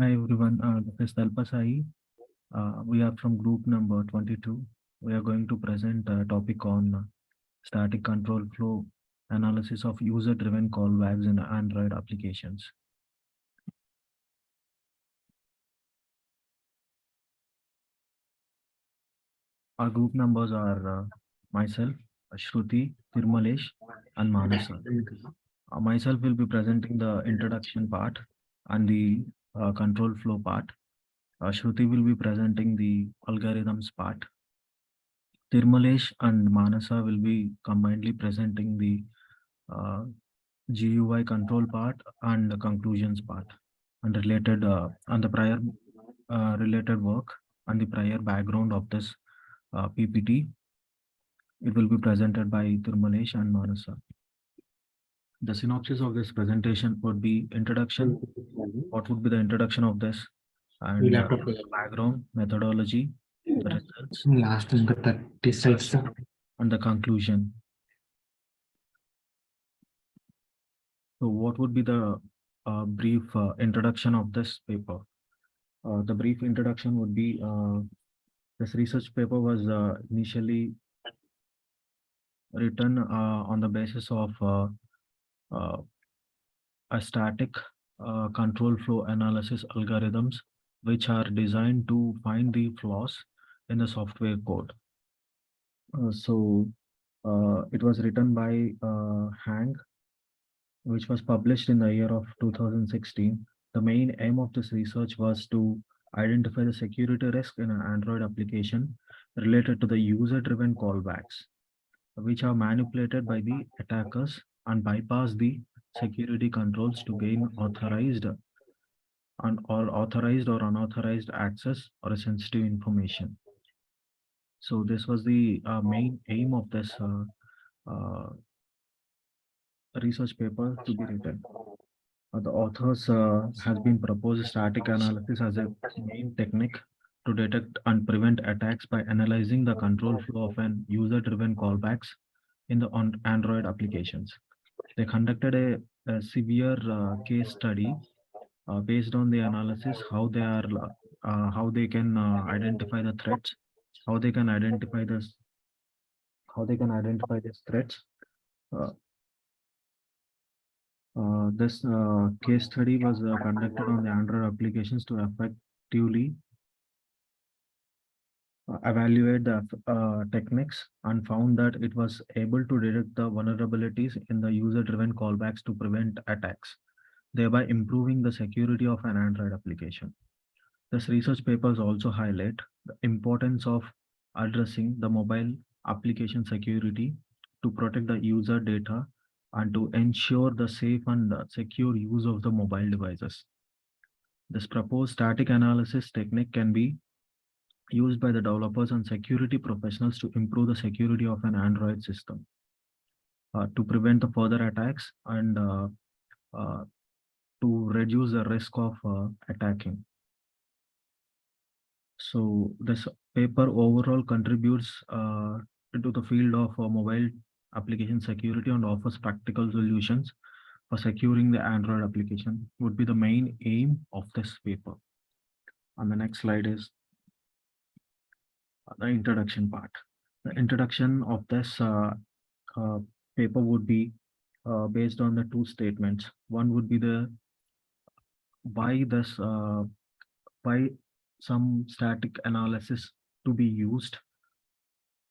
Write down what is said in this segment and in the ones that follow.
Hi everyone, this is Talpa. We are from group number 22. We are going to present a topic on static control flow analysis of user-driven callbacks in Android applications. Our group members are myself, Shruthi, Tirumalesh, and Manasa. Myself will be presenting the introduction part and the control flow part. Shruti will be presenting the algorithms part. Tirumalesh and Manasa will be combinedly presenting the uh, GUI control part and the conclusions part and related and the prior related work and the prior background of this PPT. It will be presented by Tirumalesh and Manasa. The synopsis of this presentation would be introduction. What would be the introduction of this and background, methodology, the results, Last in the 30 slides. and the conclusion. So, what would be the brief introduction of this paper? The brief introduction would be this research paper was initially written on the basis of uh, a static control flow analysis algorithms, which are designed to find the flaws in the software code. It was written by Hang, which was published in the year of 2016. The main aim of this research was to identify the security risk in an Android application related to the user-driven callbacks, which are manipulated by the attackers and bypass the security controls to gain authorized or unauthorized access or sensitive information. So this was the main aim of this uh, research paper to be written. The authors has been proposed static analysis as a main technique to detect and prevent attacks by analyzing the control flow of an user-driven callbacks in the on Android applications. They conducted a severe case study based on the analysis how they can identify the threats, how they can identify this, how they can identify these threats. Uh, this case study was conducted on the Android applications to effectively evaluate the techniques and found that it was able to detect the vulnerabilities in the user-driven callbacks to prevent attacks, thereby improving the security of an Android application. This research papers also highlight the importance of addressing the mobile application security to protect the user data and to ensure the safe and secure use of the mobile devices. This proposed static analysis technique can be used by the developers and security professionals to improve the security of an Android system, to prevent the further attacks and uh, to reduce the risk of attacking. So this paper overall contributes into the field of mobile application security and offers practical solutions for securing the Android application would be the main aim of this paper. And the next slide is the introduction part. The introduction of this uh, paper would be based on the two statements. One would be the why this why some static analysis to be used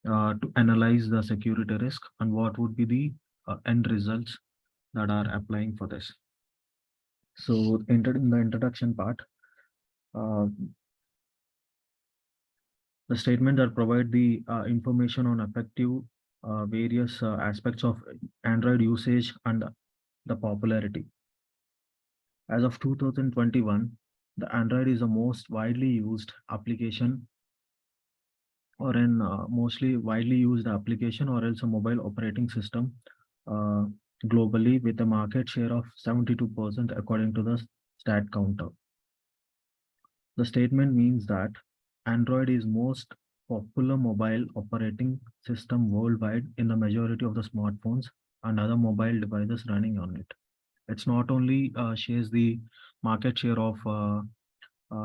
to analyze the security risk and what would be the end results that are applying for this. So entered in the introduction part, uh, the statement that provide the information on effective various aspects of Android usage and the popularity. As of 2021, the Android is the most widely used application or an mostly widely used application or else a mobile operating system uh, globally with a market share of 72% according to the stat counter. The statement means that Android is most popular mobile operating system worldwide in the majority of the smartphones and other mobile devices running on it. It's not only shares the market share of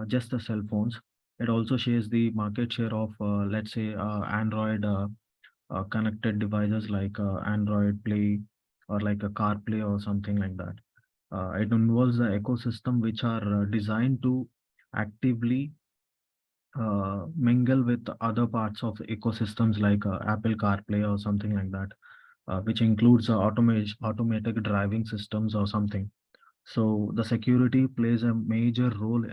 just the cell phones. It also shares the market share of, let's say, Android connected devices like Android Play or like a CarPlay or something like that. It involves the ecosystem which are designed to actively mingle with other parts of ecosystems like Apple CarPlay or something like that, which includes automatic driving systems or something. So the security plays a major role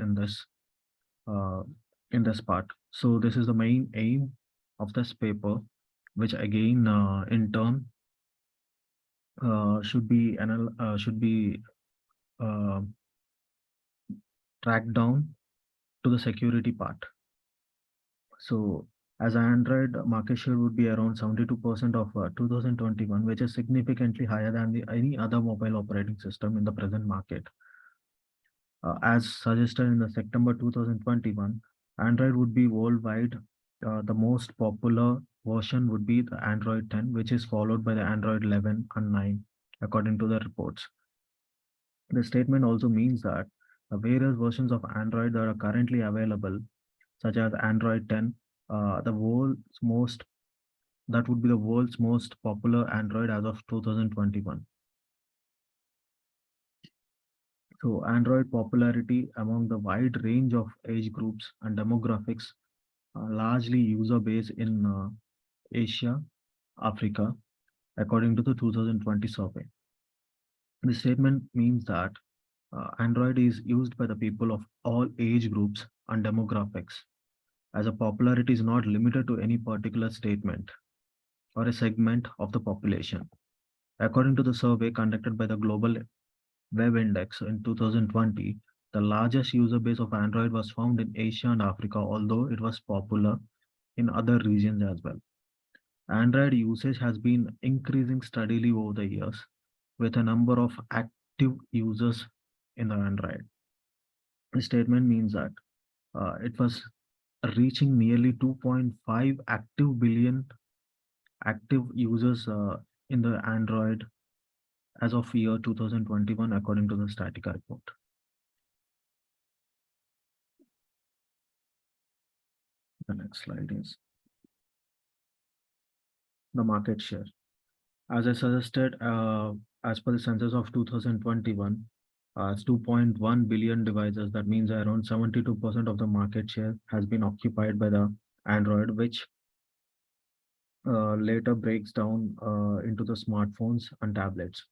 uh, in this part. So this is the main aim of this paper, which again, in turn, should be uh, tracked down to the security part. So as Android market share would be around 72% of 2021, which is significantly higher than any other mobile operating system in the present market. As suggested in the September 2021, Android would be worldwide. The most popular version would be the Android 10, which is followed by the Android 11 and 9, according to the reports. The statement also means that the various versions of Android that are currently available, such as Android 10, the world's most that would be the world's most popular Android as of 2021. So Android popularity among the wide range of age groups and demographics, largely user base in Asia, Africa, according to the 2020 survey. The statement means that Android is used by the people of all age groups and demographics, as a popularity is not limited to any particular statement or a segment of the population. According to the survey conducted by the Global Web Index in 2020, the largest user base of Android was found in Asia and Africa, although it was popular in other regions as well. Android usage has been increasing steadily over the years, with a number of active users in the Android. The statement means that it was reaching nearly 2.5 active billion active users in the Android as of year 2021, according to the Statica report. The next slide is the market share. As I suggested, as per the census of 2021, it's 2.1 billion devices. That means around 72% of the market share has been occupied by the Android, which later breaks down into the smartphones and tablets.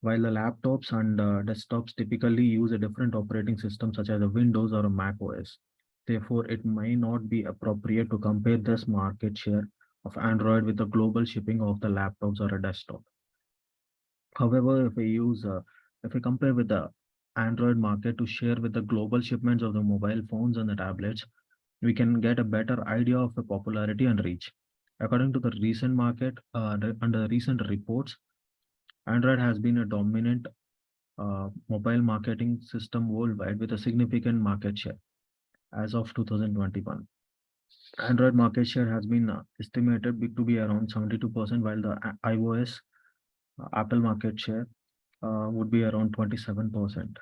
While the laptops and desktops typically use a different operating system, such as a Windows or a Mac OS. Therefore, it may not be appropriate to compare this market share of Android with the global shipping of the laptops or a desktop. However, if we compare with the Android market to share with the global shipments of the mobile phones and the tablets, we can get a better idea of the popularity and reach. According to the recent market, under recent reports, Android has been a dominant mobile marketing system worldwide with a significant market share as of 2021. Android market share has been estimated to be around 72%, while the iOS Apple market share would be around 27%.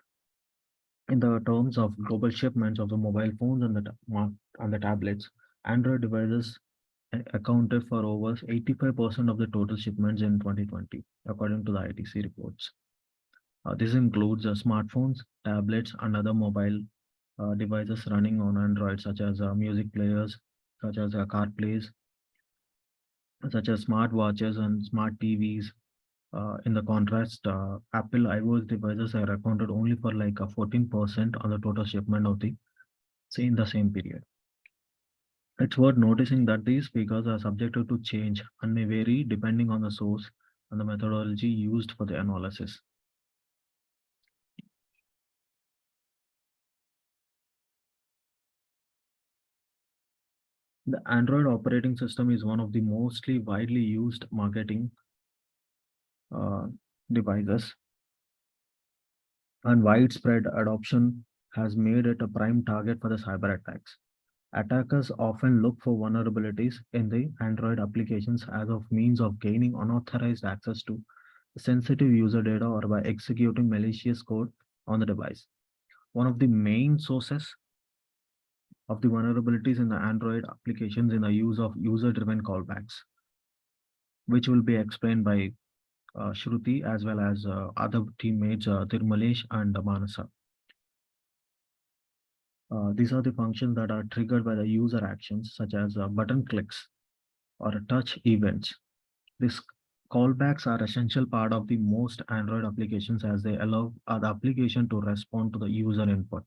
In the terms of global shipments of the mobile phones and the tablets, Android devices accounted for over 85% of the total shipments in 2020, according to the ITC reports. This includes smartphones, tablets, and other mobile devices running on Android, such as music players, such as car plays, such as smart watches and smart TVs. In the contrast, Apple iOS devices are accounted only for like 14% on the total shipment of the say in the same period. It's worth noticing that these figures are subjected to change and may vary depending on the source and the methodology used for the analysis. The Android operating system is one of the mostly widely used marketing uh, devices, and widespread adoption has made it a prime target for the cyber attacks. Attackers often look for vulnerabilities in the Android applications as of means of gaining unauthorized access to sensitive user data or by executing malicious code on the device. One of the main sources of the vulnerabilities in the Android applications in the use of user-driven callbacks, which will be explained by Shruti as well as other teammates Tirumalesh and Manasa. These are the functions that are triggered by the user actions such as button clicks or touch events. These callbacks are essential part of the most Android applications as they allow the application to respond to the user input.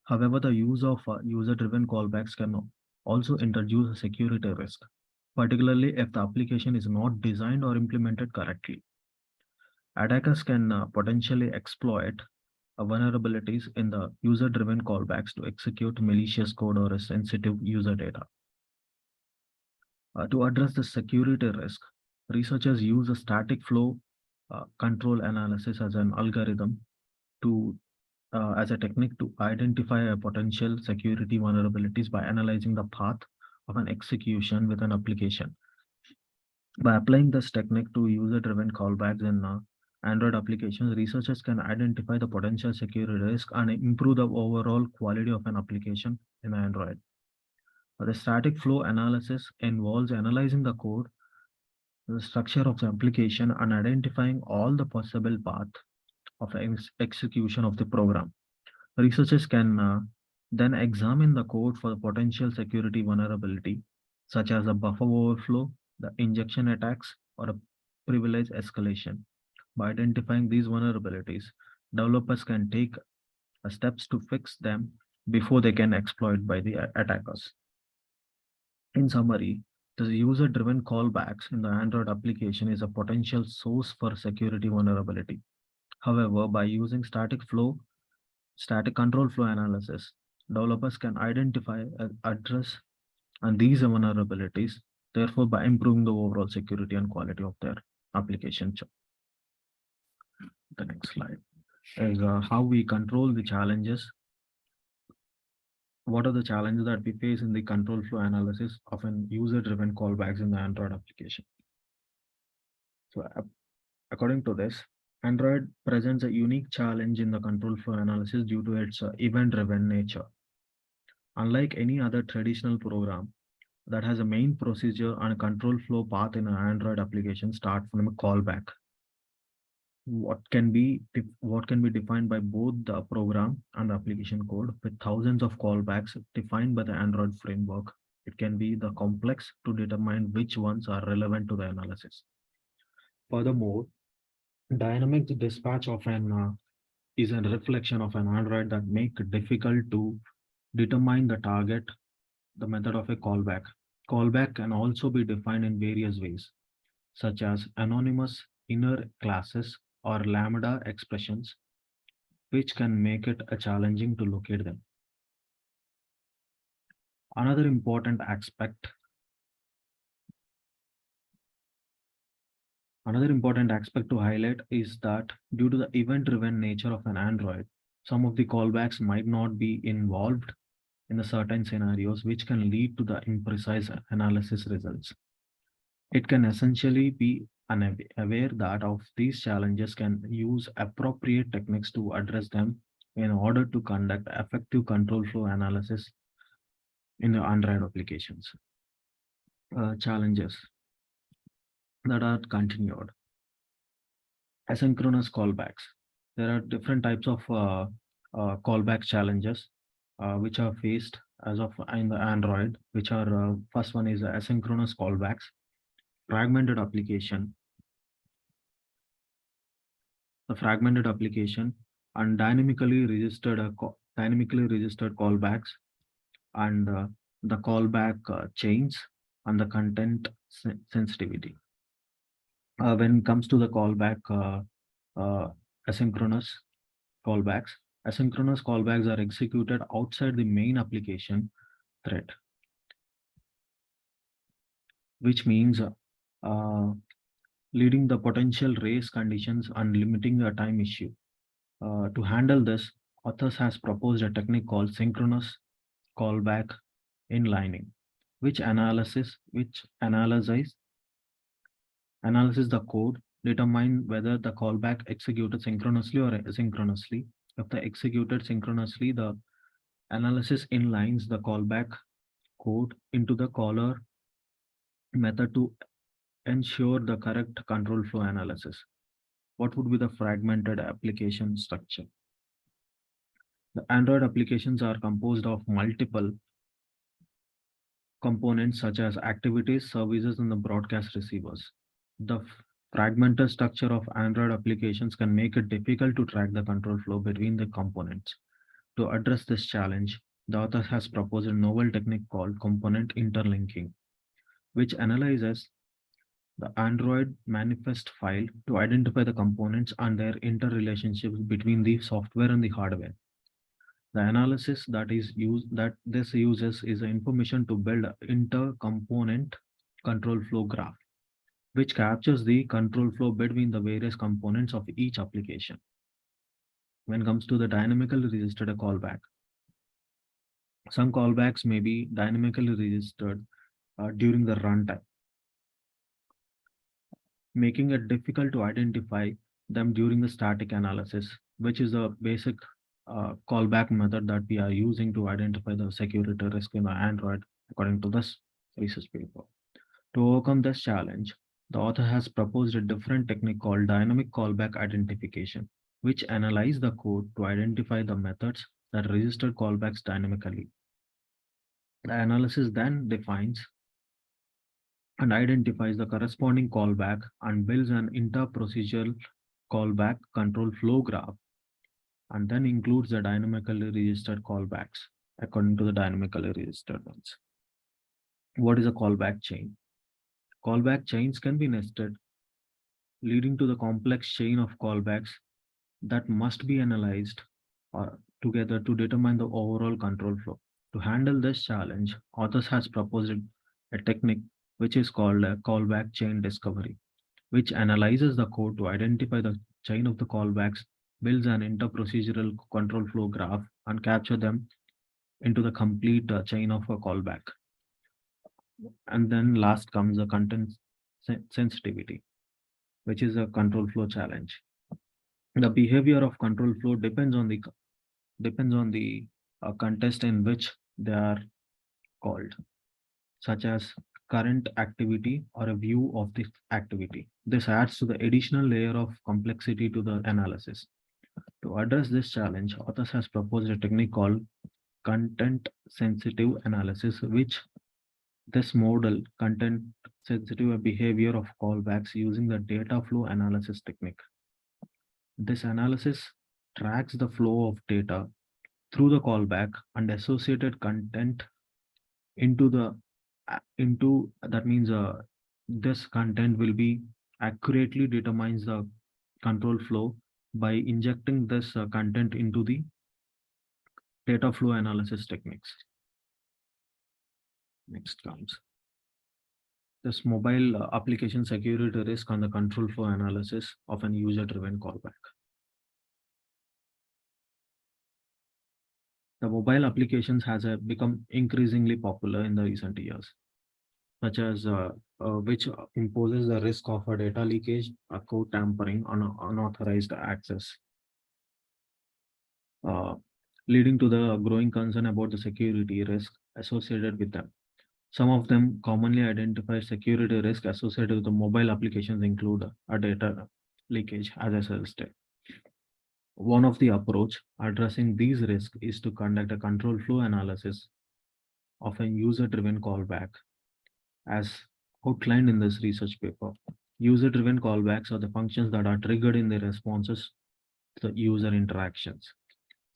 However, the use of user-driven callbacks can also introduce a security risk, particularly if the application is not designed or implemented correctly. Attackers can potentially exploit vulnerabilities in the user-driven callbacks to execute malicious code or sensitive user data. To address the security risk, researchers use a static flow control analysis as an algorithm to as a technique to identify a potential security vulnerabilities by analyzing the path of an execution with an application. By applying this technique to user-driven callbacks in Android applications, researchers can identify the potential security risk and improve the overall quality of an application in Android. The static flow analysis involves analyzing the code, the structure of the application, and identifying all the possible path of the execution of the program. Researchers can then examine the code for the potential security vulnerability, such as a buffer overflow, the injection attacks, or a privilege escalation. By identifying these vulnerabilities, developers can take steps to fix them before they can exploit by the attackers. In summary, the user-driven callbacks in the Android application is a potential source for security vulnerability. However, by using static control flow analysis, developers can identify, address, and these vulnerabilities, therefore by improving the overall security and quality of their application. The next slide is how we control the challenges. What are the challenges that we face in the control flow analysis of an user-driven callbacks in the Android application? So, according to this, Android presents a unique challenge in the control flow analysis due to its event-driven nature. Unlike any other traditional program that has a main procedure and a control flow path in an Android application start from a callback. What can be defined by both the program and the application code with thousands of callbacks defined by the Android framework. It can be the complex to determine which ones are relevant to the analysis. Furthermore, dynamic dispatch of an is a reflection of an Android that make it difficult to determine the target, the method of a callback. Callback can also be defined in various ways, such as anonymous inner classes or lambda expressions, which can make it challenging to locate them. Another important aspect Another important aspect to highlight is that due to the event-driven nature of an Android, some of the callbacks might not be involved in the certain scenarios, which can lead to the imprecise analysis results. It can essentially be aware that of these challenges can use appropriate techniques to address them in order to conduct effective control flow analysis in the Android applications. Challenges that are continued. Asynchronous callbacks. There are different types of callback challenges which are faced as of in the Android, which are first one is asynchronous callbacks, fragmented application, the fragmented application, and dynamically registered callbacks, and the callback chains, and the content sensitivity. When it comes to the callback asynchronous callbacks, asynchronous callbacks are executed outside the main application thread, which means leading the potential race conditions and limiting the time issue. To handle this, authors has proposed a technique called synchronous callback inlining, which analyzes the code, determine whether the callback executed synchronously or asynchronously. If the executed synchronously, the Analysis inlines the callback code into the caller method to ensure the correct control flow analysis. What would be the fragmented application structure? The Android applications are composed of multiple components such as activities, services, and the broadcast receivers. The fragmented structure of Android applications can make it difficult to track the control flow between the components. To address this challenge, the author has proposed a novel technique called component interlinking, which analyzes the Android manifest file to identify the components and their interrelationships between the software and the hardware. The analysis that this uses is the information to build a inter-component control flow graph, which captures the control flow between the various components of each application. When it comes to the dynamically registered callback, some callbacks may be dynamically registered during the runtime, making it difficult to identify them during the static analysis, which is a basic callback method that we are using to identify the security risk in the Android, according to this research paper. To overcome this challenge, the author has proposed a different technique called dynamic callback identification, which analyze the code to identify the methods that register callbacks dynamically. The analysis then defines and identifies the corresponding callback and builds an inter-procedural callback control flow graph, and then includes the dynamically registered callbacks according to the dynamically registered ones. What is a callback chain? Callback chains can be nested, leading to the complex chain of callbacks that must be analyzed together to determine the overall control flow. To handle this challenge, authors has proposed a technique which is called a callback chain discovery, which analyzes the code to identify the chain of the callbacks, builds an interprocedural control flow graph, and capture them into the complete chain of a callback. And then last comes the content sensitivity, which is a control flow challenge. The behavior of control flow depends on the context in which they are called, such as current activity or a view of this activity. This adds to the additional layer of complexity to the analysis. To address this challenge, authors has proposed a technique called content sensitive analysis, which this model content sensitive behavior of callbacks using the data flow analysis technique. This analysis tracks the flow of data through the callback and associated content into the into that means this content will be accurately determines the control flow by injecting this content into the data flow analysis techniques. Next comes this mobile application security risk and the control flow analysis of an user driven callback. The mobile applications has become increasingly popular in the recent years, such as which imposes the risk of a data leakage, a code tampering, unauthorized access, uh, leading to the growing concern about the security risk associated with them. Some of them commonly identified security risk associated with the mobile applications include a data leakage, as I suggested. One of the approach addressing these risks is to conduct a control flow analysis of a user-driven callback, as outlined in this research paper. User-driven callbacks are the functions that are triggered in the responses to the user interactions,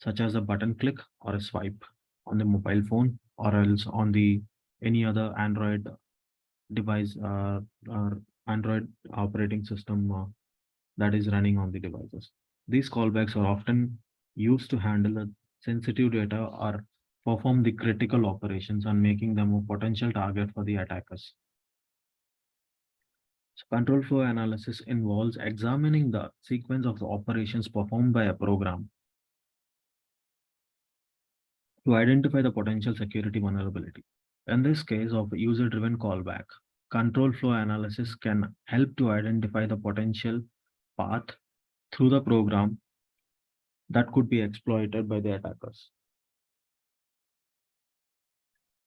such as a button click or a swipe on the mobile phone or else on the any other Android device or Android operating system that is running on the devices. These callbacks are often used to handle the sensitive data or perform the critical operations and making them a potential target for the attackers. So control flow analysis involves examining the sequence of the operations performed by a program to identify the potential security vulnerability. In this case of user-driven callback, control flow analysis can help to identify the potential path through the program that could be exploited by the attackers.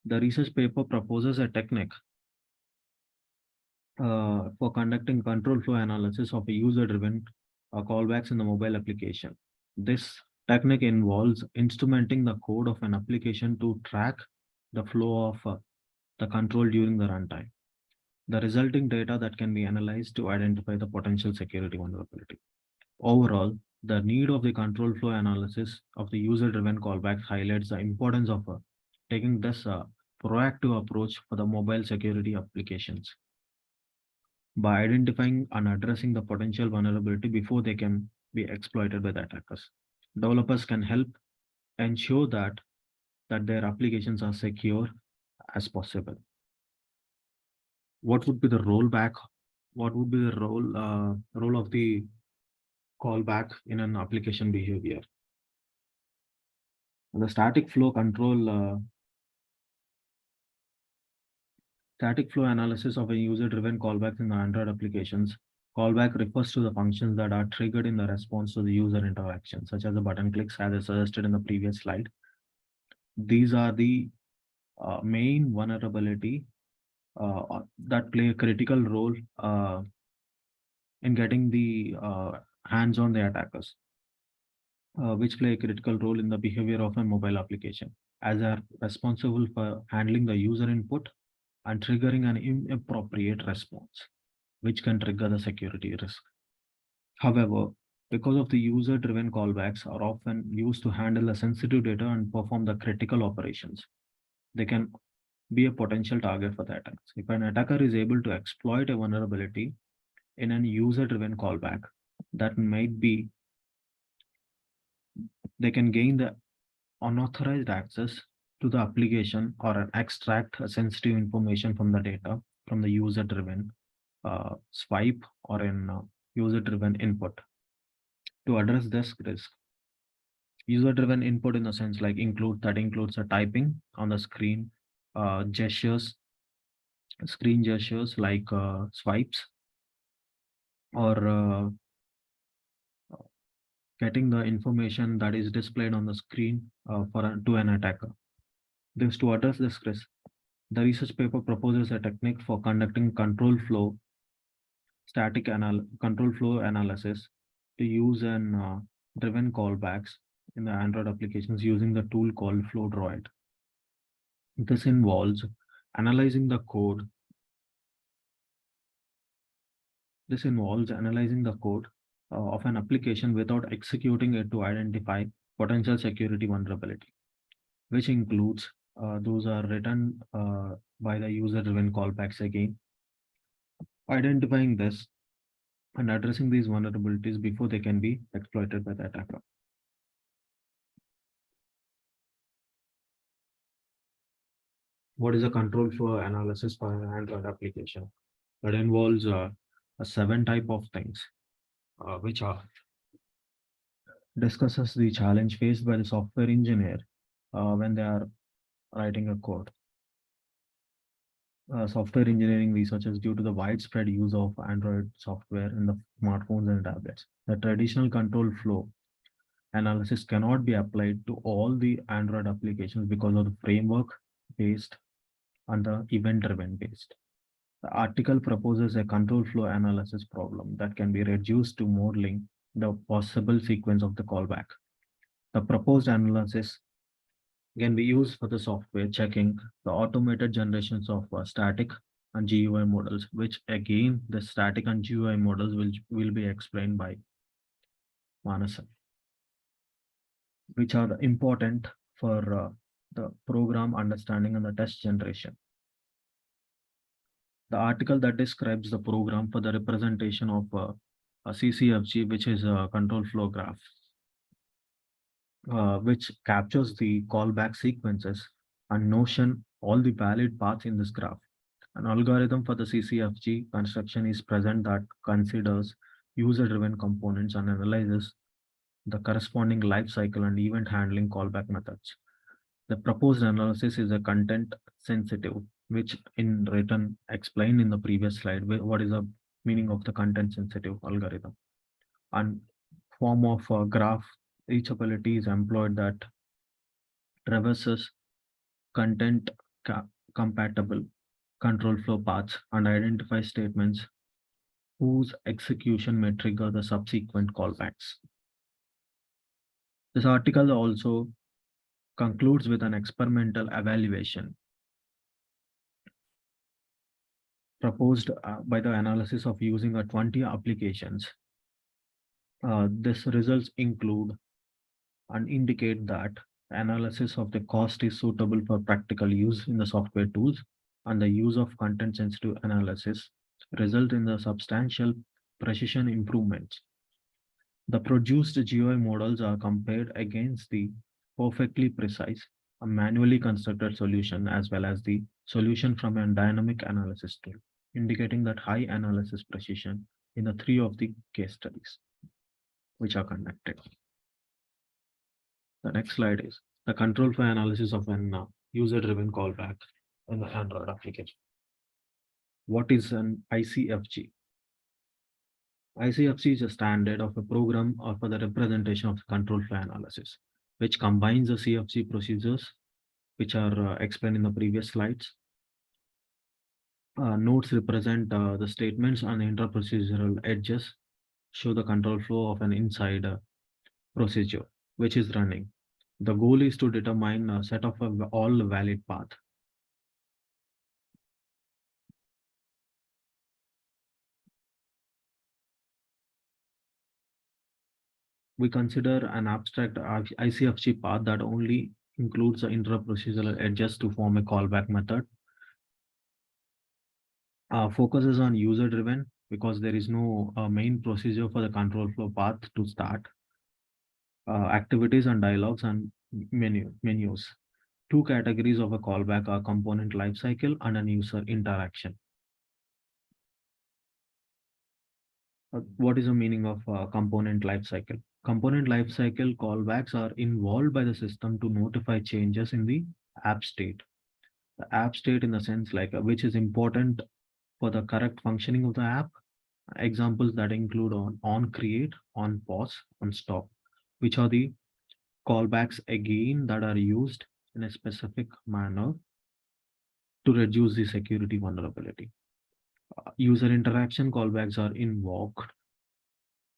The research paper proposes a technique for conducting control flow analysis of a user-driven callbacks in the mobile application. This technique involves instrumenting the code of an application to track the flow of the control during the runtime. The resulting data that can be analyzed to identify the potential security vulnerability. Overall, the need of the control flow analysis of the user-driven callbacks highlights the importance of taking this proactive approach for the mobile security applications. By identifying and addressing the potential vulnerability before they can be exploited by the attackers. Developers can help ensure that their applications are secure as possible. What would be the rollback? What would be the role of the callback in an application behavior? The static flow analysis of a user-driven callback in the Android applications. Callback refers to the functions that are triggered in the response to the user interaction, such as the button clicks as I suggested in the previous slide. These are the main vulnerability that play a critical role in getting the hands on the attackers, which play a critical role in the behavior of a mobile application, as they are responsible for handling the user input and triggering an inappropriate response, which can trigger the security risk. However, because of the user-driven callbacks are often used to handle the sensitive data and perform the critical operations, they can be a potential target for the attacks. If an attacker is able to exploit a vulnerability in an user-driven callback, that might be they can gain the unauthorized access to the application or extract sensitive information from the data from the user-driven swipe or an user-driven input. To address this risk, user-driven input in the sense like includes a typing on the screen, gestures, screen gestures like swipes, or getting the information that is displayed on the screen to an attacker. This to address this risk, the research paper proposes a technique for conducting control flow analysis to use an driven callbacks in the Android applications using the tool called FlowDroid. This involves analyzing the code. This involves analyzing the code of an application without executing it to identify potential security vulnerability, which includes those are written by the user-driven callbacks again. Identifying this and addressing these vulnerabilities before they can be exploited by the attacker. What is a control flow analysis for an Android application? That involves a 7 type of things, which are discusses the challenge faced by the software engineer when they are writing a code. Software engineering researchers due to the widespread use of Android software in the smartphones and tablets. The traditional control flow analysis cannot be applied to all the Android applications because of the framework based and the event driven based. The article proposes a control flow analysis problem that can be reduced to modeling the possible sequence of the callback. The proposed analysis can be used for the software checking the automated generations of static and GUI models, which again the static and GUI models will be explained by Manasa, which are important for the program understanding and the test generation. The article that describes the program for the representation of a CCFG, which is a control flow graph, which captures the callback sequences and notion all the valid paths in this graph. An algorithm for the CCFG construction is present that considers user-driven components and analyzes the corresponding life cycle and event handling callback methods. The proposed analysis is a content sensitive, which in written explained in the previous slide what is the meaning of the content sensitive algorithm. And form of a graph reachability is employed that traverses content compatible control flow paths and identify statements whose execution may trigger the subsequent callbacks. This article also concludes with an experimental evaluation proposed by the analysis of using a 20 applications. This results include and indicate that analysis of the cost is suitable for practical use in the software tools, and the use of content sensitive analysis result in the substantial precision improvements. The produced GUI models are compared against the perfectly precise, a manually constructed solution as well as the solution from a dynamic analysis tool, indicating that high analysis precision in the three of the case studies which are conducted. The next slide is the control flow analysis of an user-driven callback in the Android application. What is an ICFG? ICFG is a standard of a program or for the representation of control flow analysis, which combines the CFG procedures, which are explained in the previous slides. Nodes represent the statements and the interprocedural edges show the control flow of an inside procedure, which is running. The goal is to determine a set of all valid path. We consider an abstract ICFG path that only includes the intra-procedural edges to form a callback method. Focuses on user-driven because there is no main procedure for the control flow path to start. Activities and dialogues and menus. Two categories of a callback are component lifecycle and an user interaction. What is the meaning of component lifecycle? Component lifecycle callbacks are involved by the system to notify changes in the app state. The app state in the sense like which is important for the correct functioning of the app. Examples that include on create, on pause, on stop, which are the callbacks again that are used in a specific manner to reduce the security vulnerability. User interaction callbacks are invoked,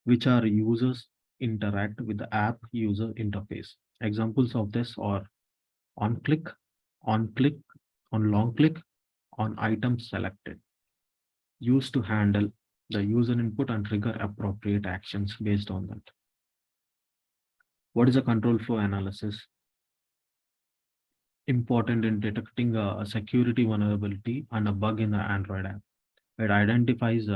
which are users interact with the app user interface. Examples of this are on click, on click, on long click, on item selected, used to handle the user input and trigger appropriate actions based on that. What is a control flow analysis? Important in detecting a security vulnerability and a bug in the Android app. It identifies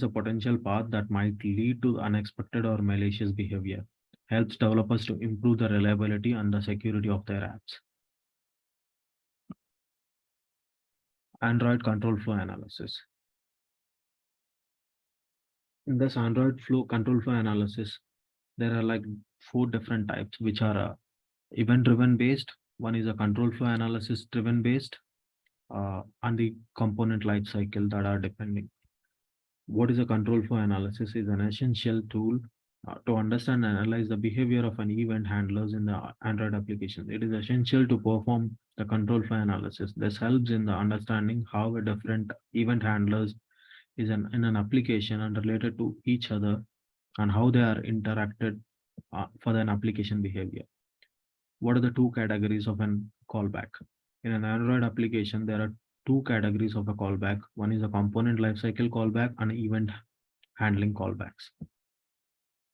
a potential path that might lead to unexpected or malicious behavior, helps developers to improve the reliability and the security of their apps. Android control flow analysis. In this Android control flow analysis, there are like 4 different types, which are event driven based. One is a control flow analysis driven based, and the component life cycle that are depending. What is a control flow analysis? Is an essential tool to understand and analyze the behavior of an event handlers in the Android application. It is essential to perform the control flow analysis. This helps in the understanding how a different event handlers is in an application and related to each other and how they are interacted for an application behavior. What are the 2 categories of an callback? In an Android application, there are 2 categories of a callback. One is a component lifecycle callback and event handling callbacks,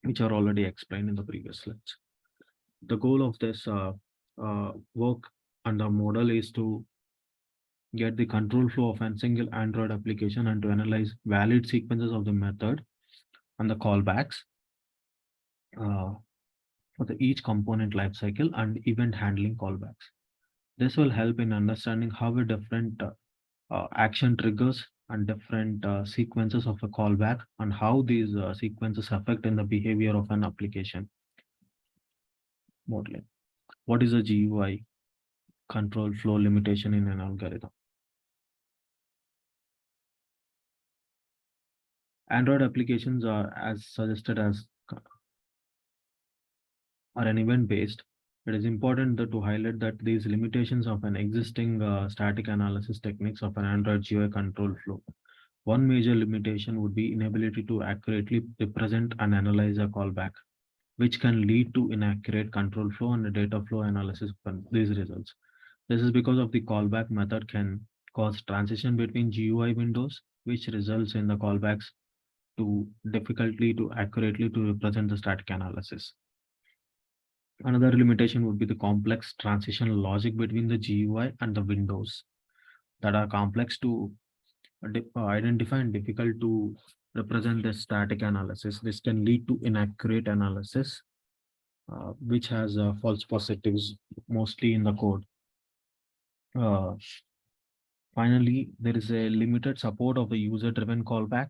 which are already explained in the previous slides. The goal of this work and the model is to get the control flow of a single Android application and to analyze valid sequences of the method and the callbacks for each component lifecycle and event handling callbacks. This will help in understanding how a different action triggers and different sequences of a callback and how these sequences affect in the behavior of an application modeling. What is a GUI control flow limitation in an algorithm? Android applications are as suggested as are an event based It is important to highlight that these limitations of an existing static analysis techniques of an Android GUI control flow. One major limitation would be inability to accurately represent and analyze a callback, which can lead to inaccurate control flow and data flow analysis of these results. This is because of the callback method can cause transition between GUI windows, which results in the callbacks to difficultly to accurately to represent the static analysis. Another limitation would be the complex transition logic between the GUI and the windows that are complex to identify and difficult to represent the static analysis. This can lead to inaccurate analysis, which has false positives mostly in the code. Uh, Finally, there is a limited support of the user-driven callback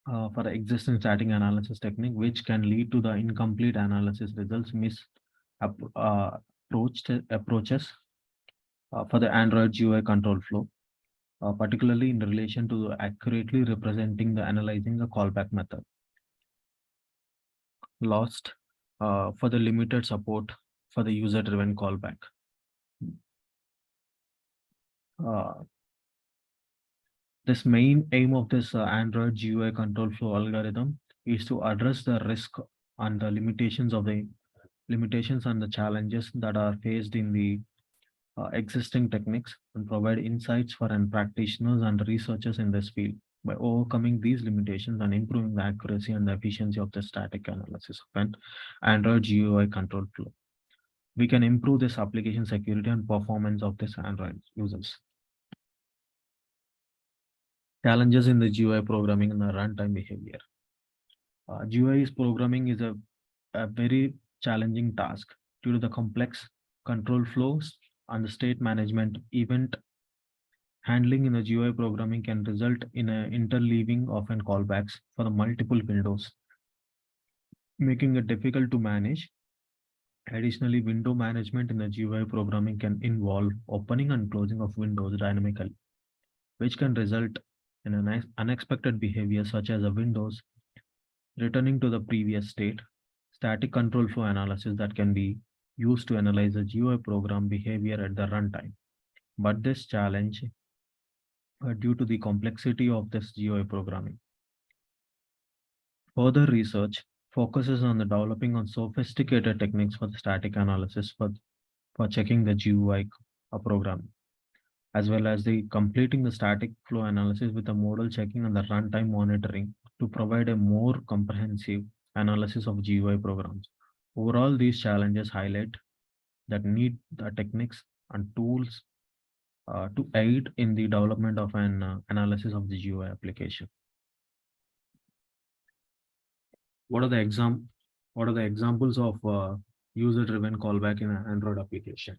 for the existing static analysis technique, which can lead to the incomplete analysis results, approaches for the Android GUI control flow, particularly in relation to accurately representing the analyzing the callback method. Lost for the limited support for the user-driven callback. Uh, this main aim of this Android GUI control flow algorithm is to address the risk and the limitations and the challenges that are faced in the existing techniques and provide insights for practitioners and researchers in this field. By overcoming these limitations and improving the accuracy and the efficiency of the static analysis of an Android GUI control flow, we can improve this application security and performance of this Android users. Challenges in the GUI programming and the runtime behavior. GUI programming is a very challenging task due to the complex control flows and the state management. Event handling in the GUI programming can result in an interleaving of an callbacks for the multiple windows, making it difficult to manage. Additionally, window management in the GUI programming can involve opening and closing of windows dynamically, which can result in an unexpected behavior such as a windows returning to the previous state. Static control flow analysis that can be used to analyze the GUI program behavior at the runtime. But this challenge, due to the complexity of this GUI programming. Further research focuses on the developing on sophisticated techniques for the static analysis for checking the GUI program, as well as the completing the static flow analysis with the modal checking and the runtime monitoring to provide a more comprehensive analysis of GUI programs. Overall, these challenges highlight that need the techniques and tools to aid in the development of an analysis of the GUI application. What are the What are the examples of user-driven callback in an Android application?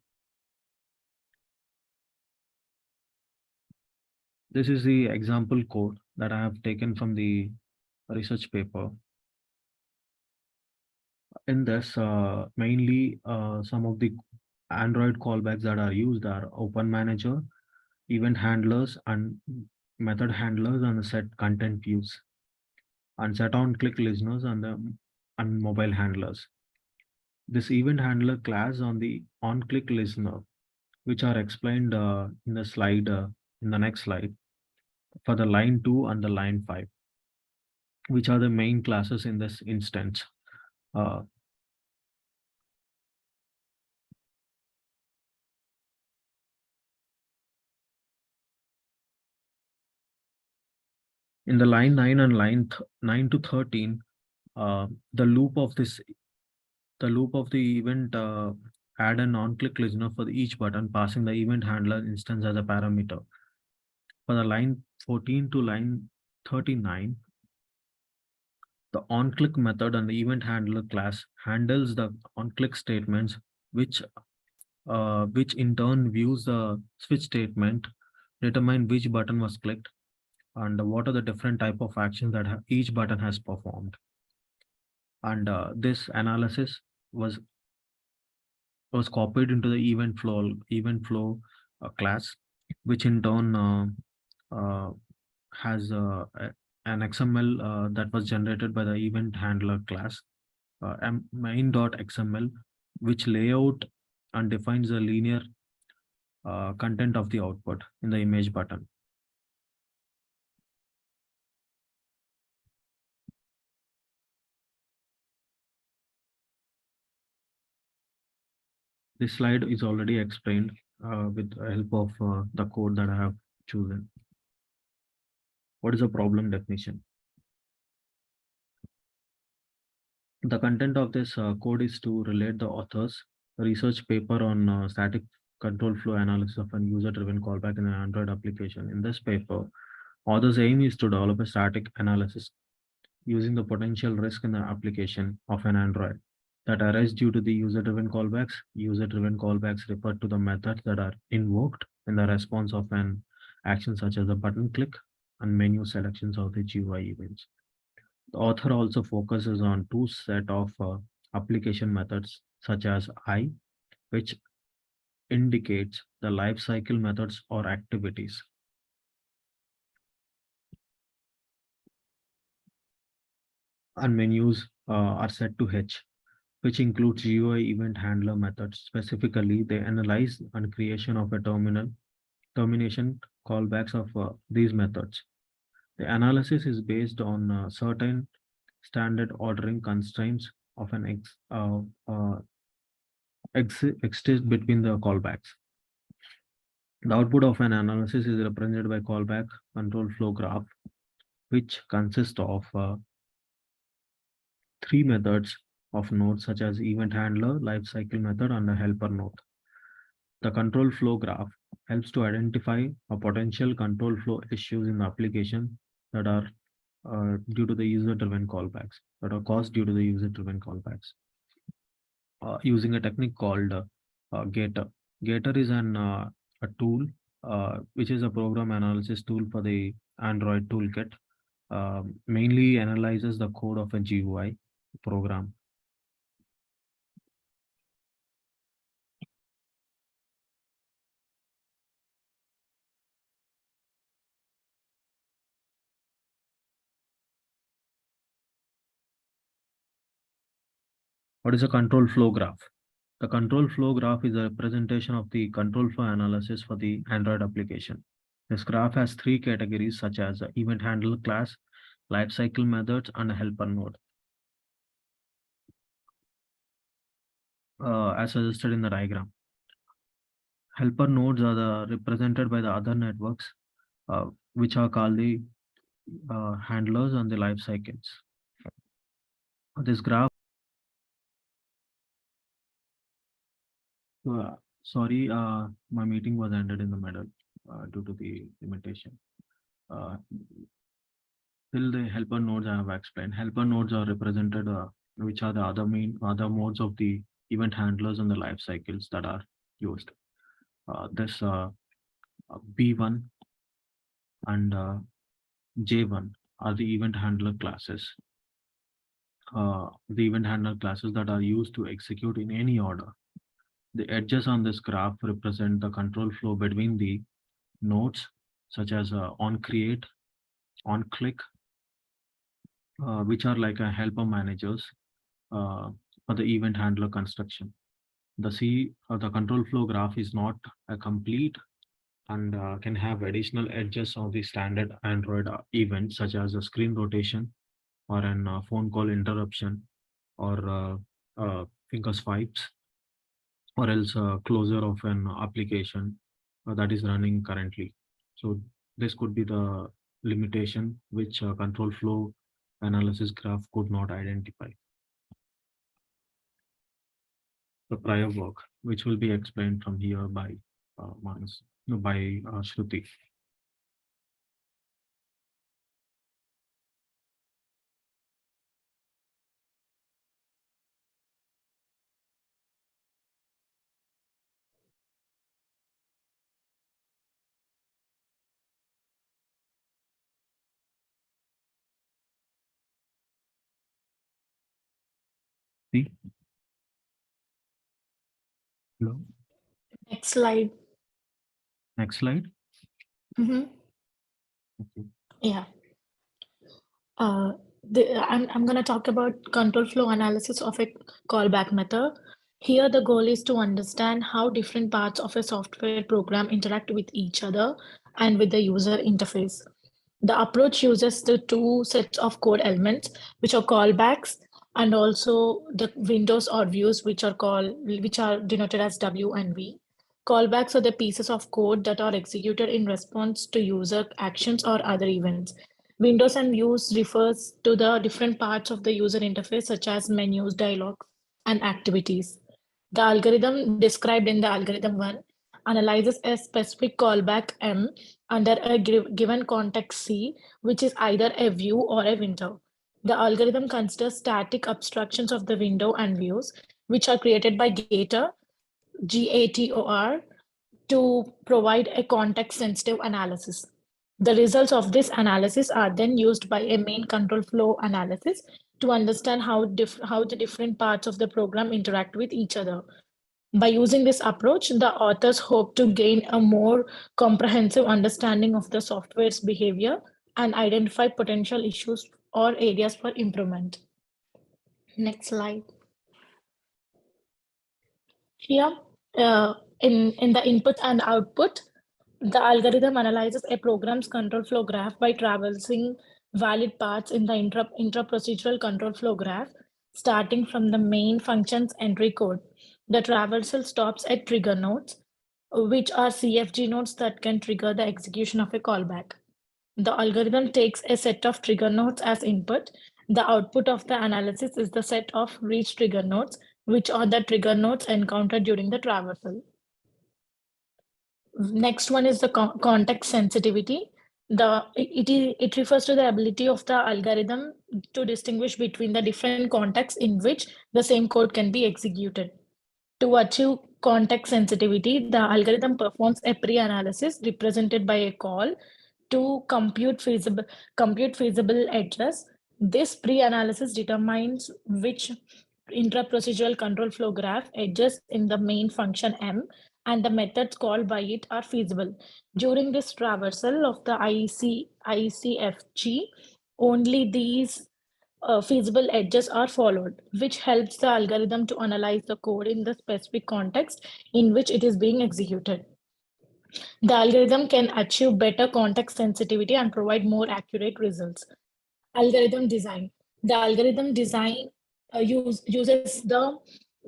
This is the example code that I have taken from the research paper. In this, mainly some of the Android callbacks that are used are Open Manager, event handlers, and method handlers, and the set content views, and set on click listeners and the and mobile handlers. This event handler class on the on click listener, which are explained in the slide in the next slide for the line 2 and the line 5, which are the main classes in this instance. Uh, in the line 9 and 9 to 13, uh, the loop of this the loop of the event add an on-click listener for each button, passing the event handler instance as a parameter. For the line 14 to line 39, the on-click method and the event handler class handles the on-click statements, which in turn views the switch statement, determine which button was clicked, and what are the different type of actions that each button has performed. And this analysis was copied into the event flow class, which in turn has an XML that was generated by the event handler class, main.xml, which layout and defines the linear content of the output in the image button. This slide is already explained with the help of the code that I have chosen. What is a problem definition? The content of this code is to relate the author's research paper on static control flow analysis of an user-driven callback in an Android application. In this paper, author's aim is to develop a static analysis using the potential risk in the application of an Android that arise due to the user-driven callbacks. User-driven callbacks refer to the methods that are invoked in the response of an action such as a button click and menu selections of the GUI events. The author also focuses on two set of application methods such as I, which indicates the life cycle methods or activities. And menus are set to H, which includes GUI event handler methods. Specifically, they analyze and creation of a termination callbacks of these methods. The analysis is based on certain standard ordering constraints of an exist between the callbacks. The output of an analysis is represented by callback control flow graph, which consists of three methods of nodes such as event handler, lifecycle method, and a helper node. The control flow graph helps to identify a potential control flow issues in the application that are due to the user-driven callbacks, that are caused due to the user-driven callbacks. Using a technique called Gator. Gator is a tool which is a program analysis tool for the Android toolkit. Mainly analyzes the code of a GUI program. What is a control flow graph? The control flow graph is a representation of the control flow analysis for the Android application. This graph has three categories such as event handler class, lifecycle methods, and a helper node. As suggested in the diagram. Helper nodes are represented by the other networks, which are called the handlers and the life cycles. This graph, sorry, my meeting was ended in the middle due to the limitation. Till the helper nodes I have explained. Helper nodes are represented, which are the other modes of the event handlers and the life cycles that are used. This B1 and J1 are the event handler classes. The event handler classes that are used to execute in any order. The edges on this graph represent the control flow between the nodes, such as on create, on click, which are like a helper managers for the event handler construction. The control flow graph is not a complete and can have additional edges of the standard Android events such as a screen rotation or an phone call interruption or finger swipes or else closure of an application that is running currently. So this could be the limitation which control flow analysis graph could not identify. The prior work, which will be explained from here by Manasa, no, by Shruthi. See? Hello. Next slide. Next slide. Mm-hmm. Okay. Yeah. I'm going to talk about control flow analysis of a callback method. Here, the goal is to understand how different parts of a software program interact with each other and with the user interface. The approach uses the two sets of code elements, which are callbacks, and also the windows or views, which are denoted as W and V. Callbacks are the pieces of code that are executed in response to user actions or other events. Windows and views refers to the different parts of the user interface, such as menus, dialogues, and activities. The algorithm described in the algorithm 1 analyzes a specific callback M under a given context C, which is either a view or a window. The algorithm considers static abstractions of the window and views, which are created by GATOR, to provide a context-sensitive analysis. The results of this analysis are then used by a main control flow analysis to understand how the different parts of the program interact with each other. By using this approach, the authors hope to gain a more comprehensive understanding of the software's behavior and identify potential issues or areas for improvement. Next slide. Here, in the input and output, the algorithm analyzes a program's control flow graph by traversing valid paths in the intra-procedural control flow graph, starting from the main function's entry code. The traversal stops at trigger nodes, which are CFG nodes that can trigger the execution of a callback. The algorithm takes a set of trigger nodes as input. The output of the analysis is the set of reach trigger nodes, which are the trigger nodes encountered during the traversal. Next one is the context sensitivity. It refers to the ability of the algorithm to distinguish between the different contexts in which the same code can be executed. To achieve context sensitivity, the algorithm performs a pre-analysis represented by a call to compute feasible edges. This pre-analysis determines which intra-procedural control flow graph edges in the main function M and the methods called by it are feasible. During this traversal of the ICFG, only these feasible edges are followed, which helps the algorithm to analyze the code in the specific context in which it is being executed. The algorithm can achieve better context sensitivity and provide more accurate results. Algorithm design. The algorithm design uses the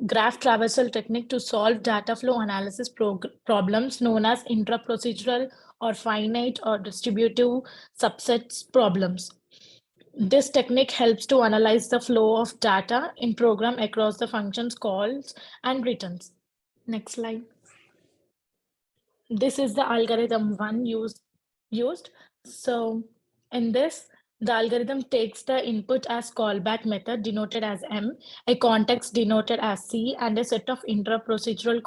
graph traversal technique to solve data flow analysis problems known as intra-procedural or finite or distributive subsets problems. This technique helps to analyze the flow of data in program across the functions calls and returns. Next slide. This is the algorithm 1 used. So in this, the algorithm takes the input as callback method denoted as M, a context denoted as C, and a set of intra-procedural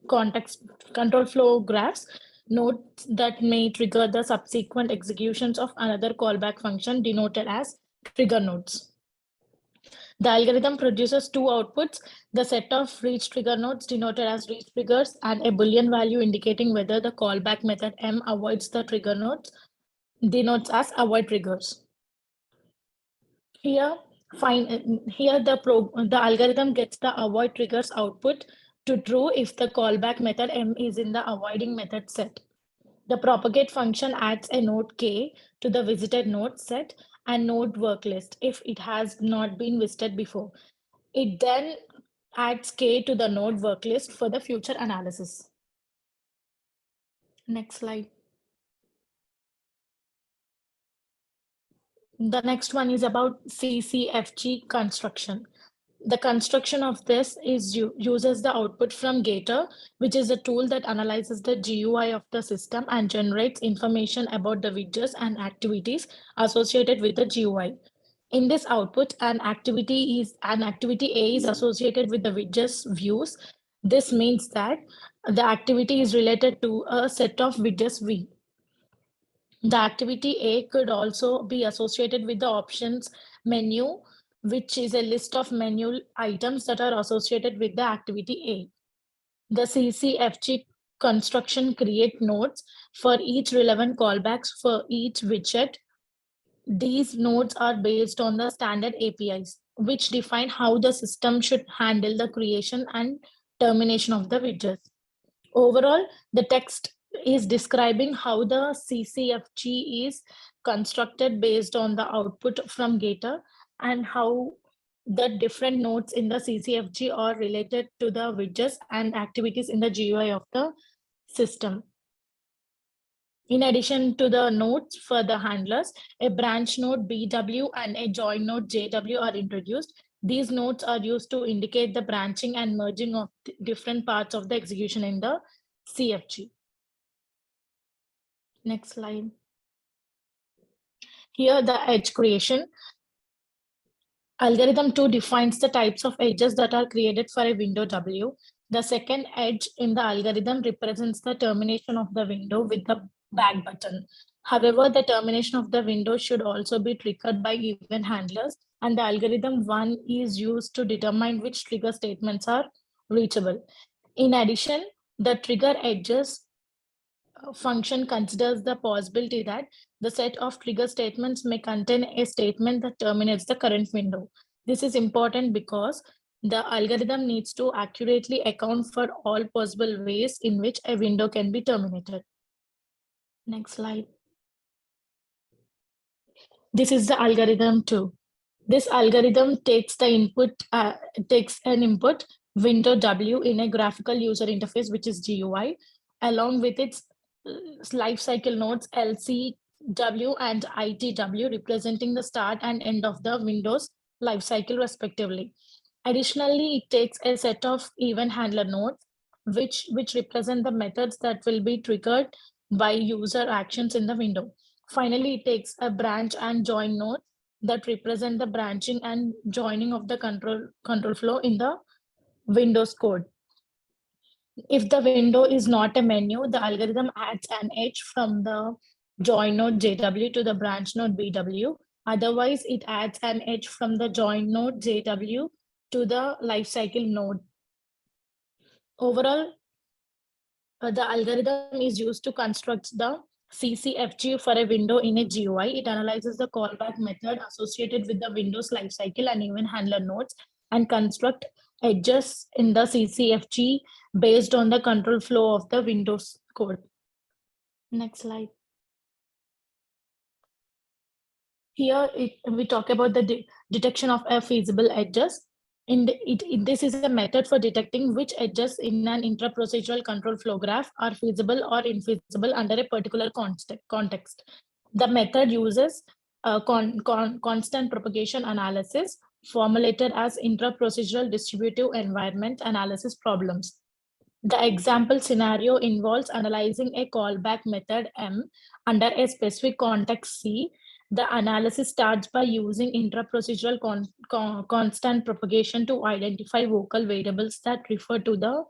context control flow graphs nodes that may trigger the subsequent executions of another callback function denoted as trigger nodes. The algorithm produces two outputs, the set of reach trigger nodes denoted as reach triggers and a Boolean value indicating whether the callback method M avoids the trigger nodes, denotes as avoid triggers. Here, the algorithm gets the avoid triggers output to true if the callback method M is in the avoiding method set. The propagate function adds a node K to the visited node set and node work list if it has not been visited before. It then adds K to the node work list for the future analysis. Next slide. The next one is about CCFG construction. The construction of this uses the output from Gator, which is a tool that analyzes the GUI of the system and generates information about the widgets and activities associated with the GUI. In this output, an activity A is associated with the widgets views. This means that the activity is related to a set of widgets V. The activity A could also be associated with the options menu, which is a list of menu items that are associated with the activity A. The CCFG construction create nodes for each relevant callbacks for each widget. These nodes are based on the standard APIs. which define how the system should handle the creation and termination of the widgets. Overall, the text is describing how the CCFG is constructed based on the output from Gator and how the different nodes in the CCFG are related to the widgets and activities in the GUI of the system. In addition to the nodes for the handlers, a branch node BW and a join node JW are introduced. These nodes are used to indicate the branching and merging of different parts of the execution in the CFG. Next slide. Here, the edge creation. Algorithm 2 defines the types of edges that are created for a window W. The second edge in the algorithm represents the termination of the window with the back button. However, the termination of the window should also be triggered by event handlers, and the algorithm 1 is used to determine which trigger statements are reachable. In addition, the trigger edges function considers the possibility that the set of trigger statements may contain a statement that terminates the current window. This is important because the algorithm needs to accurately account for all possible ways in which a window can be terminated. Next slide. This is the algorithm 2. This algorithm takes an input window W in a graphical user interface, which is GUI, along with its lifecycle nodes LCW and ITW, representing the start and end of the Windows lifecycle respectively. Additionally, it takes a set of event handler nodes, which represent the methods that will be triggered by user actions in the window. Finally, it takes a branch and join node that represent the branching and joining of the control flow in the Windows code. If the window is not a menu, the algorithm adds an edge from the join node JW to the branch node BW. Otherwise, it adds an edge from the join node JW to the lifecycle node. Overall, the algorithm is used to construct the CCFG for a window in a GUI. It analyzes the callback method associated with the Windows lifecycle and event handler nodes and construct edges in the CCFG based on the control flow of the Windows code. Next slide. Here we talk about the detection of feasible edges. This is a method for detecting which edges in an intra-procedural control flow graph are feasible or infeasible under a particular context. The method uses constant propagation analysis, formulated as intra-procedural distributive environment analysis problems. The example scenario involves analyzing a callback method M under a specific context C. The analysis starts by using intra-procedural constant propagation to identify vocal variables that refer to the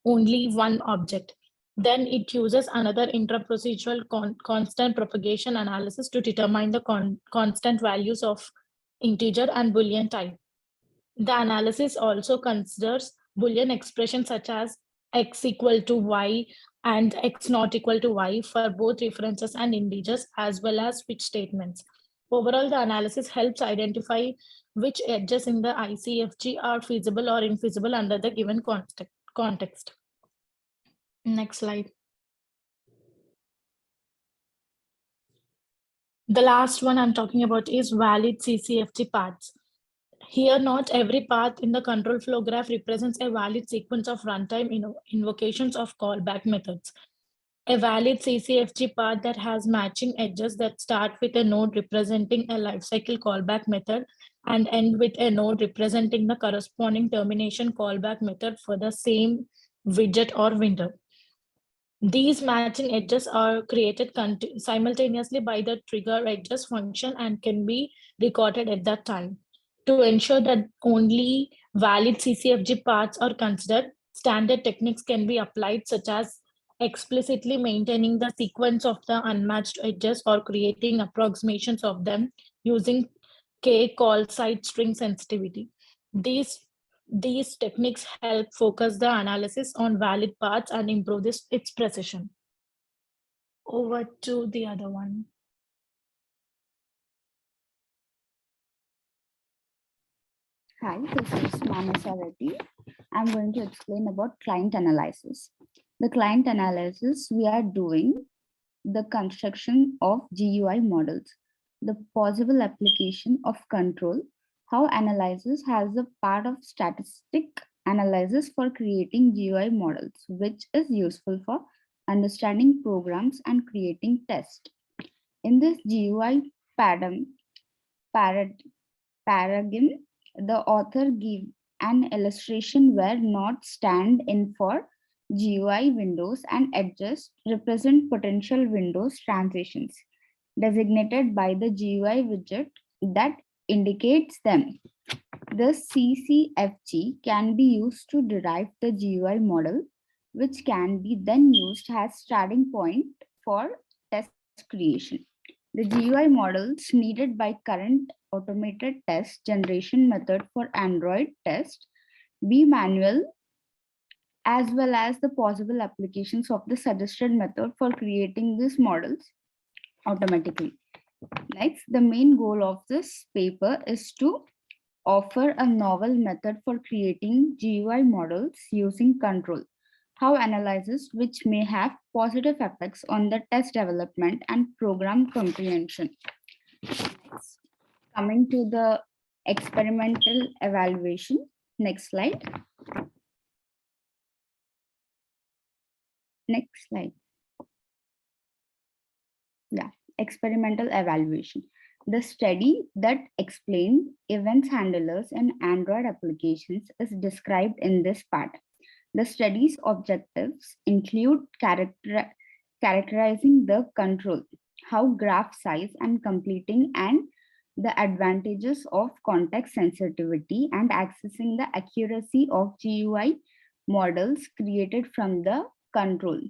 only one object. Then it uses another intra-procedural constant propagation analysis to determine the constant values of integer and Boolean type. The analysis also considers Boolean expressions such as x equal to y and x not equal to y for both references and integers, as well as switch statements. Overall, the analysis helps identify which edges in the ICFG are feasible or infeasible under the given context. Next slide. The last one I'm talking about is valid CCFG paths. Here, not every path in the control flow graph represents a valid sequence of runtime invocations of callback methods. A valid CCFG path that has matching edges that start with a node representing a lifecycle callback method and end with a node representing the corresponding termination callback method for the same widget or window. These matching edges are created simultaneously by the trigger edges function and can be recorded at that time. To ensure that only valid CCFG paths are considered, standard techniques can be applied, such as explicitly maintaining the sequence of the unmatched edges or creating approximations of them using K call site string sensitivity. These techniques help focus the analysis on valid paths and improve its precision. Over to the other one. Hi, this is Manasa Reddy. I'm going to explain about client analysis. The client analysis we are doing the construction of GUI models, the possible application of control, how analysis has a part of statistic analysis for creating GUI models, which is useful for understanding programs and creating tests. In this GUI parad- paradigm, the author give an illustration where nodes stand in for GUI windows and edges represent potential windows transitions designated by the GUI widget that indicates them. The CCFG can be used to derive the GUI model, which can be then used as starting point for test creation. The GUI models needed by current automated test generation method for Android test be manual as well as the possible applications of the suggested method for creating these models automatically. Next, the main goal of this paper is to offer a novel method for creating GUI models using control, how analysis which may have positive effects on the test development and program comprehension. Next, coming to the experimental evaluation. Next slide. Next slide. Yeah, experimental evaluation. The study that explains events handlers in Android applications is described in this part. The study's objectives include characterizing the control, how graph size and completing, and the advantages of context sensitivity and accessing the accuracy of GUI models created from the control.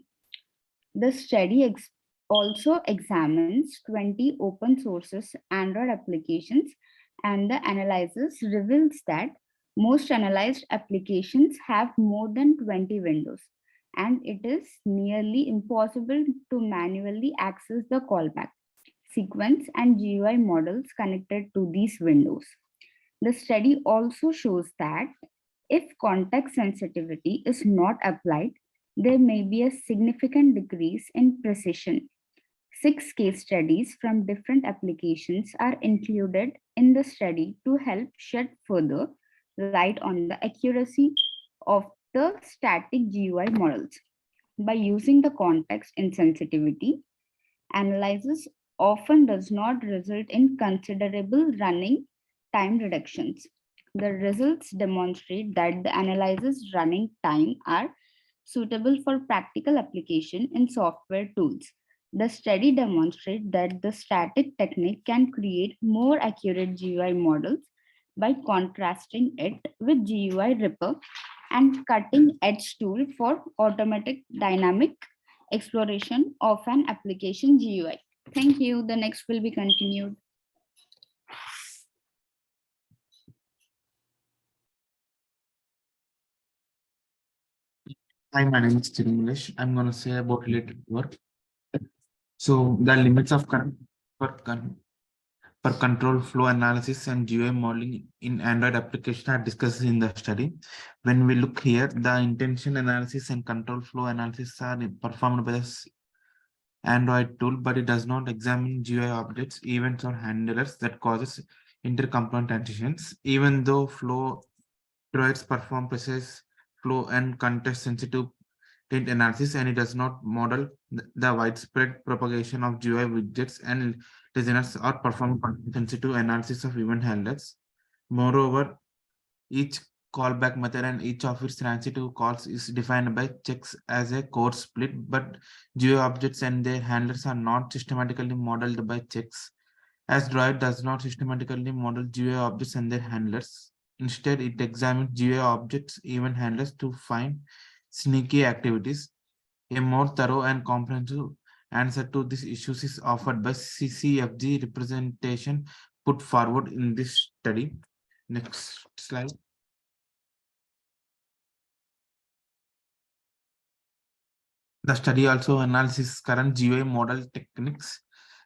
The study also examines 20 open sources Android applications, and the analysis reveals that most analyzed applications have more than 20 windows, and it is nearly impossible to manually access the callback, sequence, and GUI models connected to these windows. The study also shows that if context sensitivity is not applied, there may be a significant decrease in precision. 6 case studies from different applications are included in the study to help shed further light on the accuracy of the static GUI models. By using the context insensitivity, analysis often does not result in considerable running time reductions. The results demonstrate that the analysis running time are suitable for practical application in software tools. The study demonstrates that the static technique can create more accurate GUI models by contrasting it with GUI Ripper and cutting edge tool for automatic dynamic exploration of an application GUI. Thank you. The next will be continued. Hi, my name is Tirumalesh. I'm going to say about related work. So the limits of for control flow analysis and GUI modeling in Android application are discussed in the study. When we look here, the intention analysis and control flow analysis are performed by the Android tool, but it does not examine GUI objects, events, or handlers that causes intercomponent transitions. Even though flow provides perform precise flow and context sensitive tint analysis, and it does not model the widespread propagation of GUI widgets and listeners or perform sensitive analysis of event handlers. Moreover, each callback method and each of its transitive calls is defined by checks as a core split, but GUI objects and their handlers are not systematically modeled by checks, as Droid does not systematically model GUI objects and their handlers. Instead, it examines GUI objects, event handlers to find sneaky activities. A more thorough and comprehensive answer to these issues is offered by CCFG representation put forward in this study. Next slide. The study also analyzes current GUI model techniques,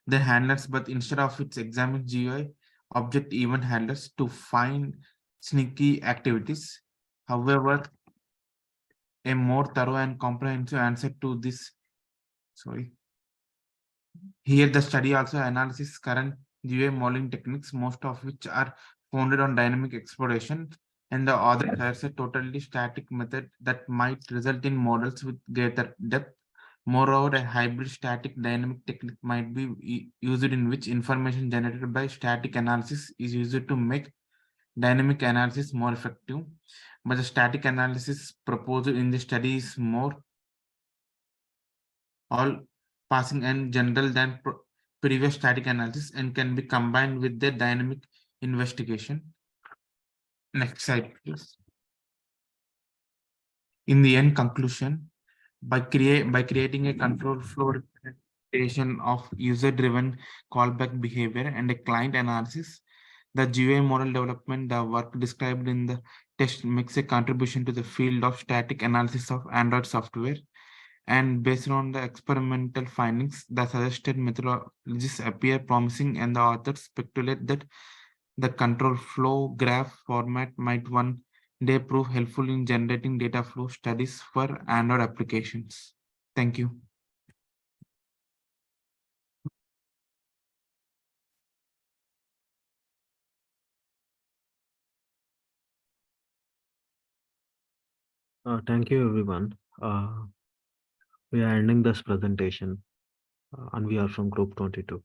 their handlers, but instead of its examine GUI object event handlers to find sneaky activities. However, a more thorough and comprehensive answer to this, here the study also analyzes current GUI modeling techniques, most of which are founded on dynamic exploration, and the other has a totally static method that might result in models with greater depth. Moreover, a hybrid static dynamic technique might be used in which information generated by static analysis is used to make dynamic analysis more effective. But the static analysis proposed in the study is more all passing and general than previous static analysis and can be combined with the dynamic investigation. Next slide, please. In the end conclusion, by creating a control flow representation of user-driven callback behavior and a client analysis, the GUI model development, the work described in the test makes a contribution to the field of static analysis of Android software. And based on the experimental findings, the suggested methodologies appear promising, and the authors speculate that the control flow graph format might one day prove helpful in generating data flow studies for Android applications. Thank you. Thank you, everyone. We are ending this presentation, and we are from Group 22.